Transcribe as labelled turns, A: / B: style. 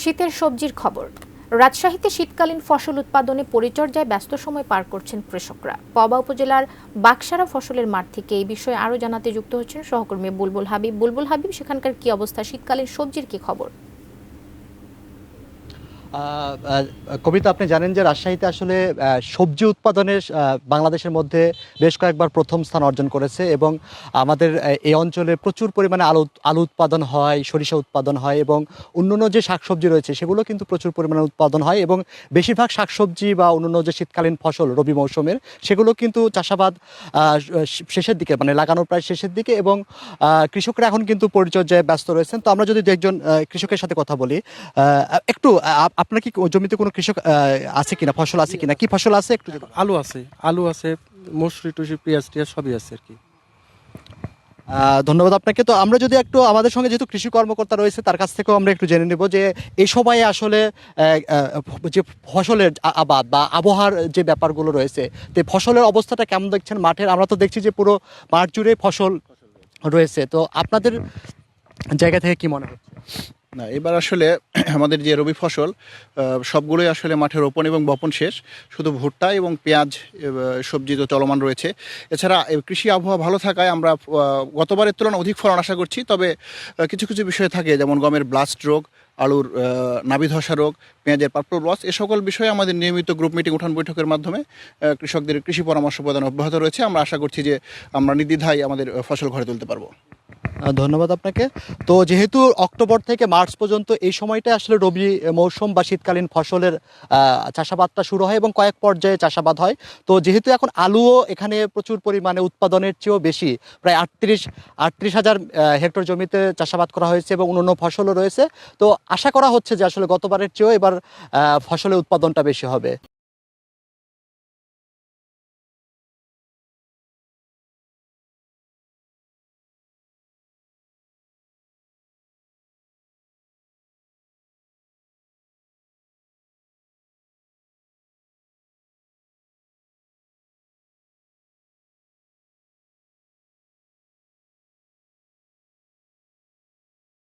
A: শীতের সবজির খবর। রাজশাহীতে শীতকালীন ফসল উৎপাদনে পরিচর্যায় ব্যস্ত সময় পার করছেন কৃষকরা। পবা উপজেলার বাকসারা ফসলের মাঠ থেকে এই বিষয়ে আরও জানাতে যুক্ত হচ্ছেন সহকর্মী বুলবুল হাবিব। বুলবুল হাবিব, সেখানকার কি অবস্থা, শীতকালীন সবজির কি খবর?
B: কবিতা, আপনি জানেন যে রাজশাহীতে আসলে সবজি উৎপাদনের বাংলাদেশের মধ্যে বেশ কয়েকবার প্রথম স্থান অর্জন করেছে এবং আমাদের এই অঞ্চলে প্রচুর পরিমাণে আলু উৎপাদন হয়, সরিষা উৎপাদন হয় এবং অন্যান্য যে শাকসবজি রয়েছে সেগুলো কিন্তু প্রচুর পরিমাণে উৎপাদন হয় এবং বেশিরভাগ শাকসবজি বা অন্যান্য যে শীতকালীন ফসল রবি মৌসুমের সেগুলো কিন্তু চাষাবাদ শেষের দিকে, মানে লাগানোর প্রায় শেষের দিকে এবং কৃষকরা এখন কিন্তু পরিচর্যায় ব্যস্ত রয়েছেন। তো আমরা যদি একজন কৃষকের সাথে কথা বলি, একটু আপনার কি জমিতে কোনো কৃষক আছে কিনা, ফসল আছে কিনা, কি ফসল আছে একটু?
C: আলু আছে, মসুরি টুসি, পেঁয়াজ টিয়াজ সবই আছে আর কি।
B: ধন্যবাদ আপনাকে। তো আমরা যদি একটু আমাদের সঙ্গে যেহেতু কৃষি কর্মকর্তা রয়েছে তার কাছ থেকেও আমরা একটু জেনে নেব যে এই সময়ে আসলে যে ফসলের আবাদ বা আবহাওয়ার যে ব্যাপারগুলো রয়েছে, তো ফসলের অবস্থাটা কেমন দেখছেন মাঠের? আমরা তো দেখছি যে পুরো মাঠ জুড়ে ফসল রয়েছে, তো আপনাদের জায়গা থেকে কি মনে হচ্ছে?
D: না, এবার আসলে আমাদের যে রবি ফসল সবগুলোই আসলে মাঠে রোপণ এবং বপন শেষ। শুধু ভুট্টা এবং পেঁয়াজ সবজি তো চলমান রয়েছে। এছাড়া কৃষি আবহাওয়া ভালো থাকায় আমরা গতবারের তুলনায় অধিক ফলন আশা করছি। তবে কিছু কিছু বিষয় থাকে, যেমন গমের ব্লাস্ট রোগ, আলুর নাবি ধসা রোগ, পেঁয়াজের পার্পল ব্লস, এ সকল বিষয়ে আমাদের নিয়মিত গ্রুপ মিটিং, উঠান বৈঠকের মাধ্যমে কৃষকদের কৃষি পরামর্শ প্রদান অব্যাহত রয়েছে। আমরা আশা করছি যে আমরা নির্দ্বিধায় আমাদের ফসল ঘরে তুলতে পারবো।
B: ধন্যবাদ আপনাকে। তো যেহেতু অক্টোবর থেকে মার্চ পর্যন্ত এই সময়টা আসলে রবি মৌসুম বা শীতকালীন ফসলের চাষাবাদটা শুরু হয় এবং কয়েক পর্যায়ে চাষাবাদ হয়। তো যেহেতু এখন আলুও এখানে প্রচুর পরিমাণে উৎপাদনের চেয়েও বেশি, প্রায় 38,000 হেক্টর জমিতে চাষাবাদ করা হয়েছে এবং অন্যান্য ফসলও রয়েছে। তো আশা করা হচ্ছে যে আসলে গতবারের চেয়েও এবার ফসলের উৎপাদনটা বেশি হবে।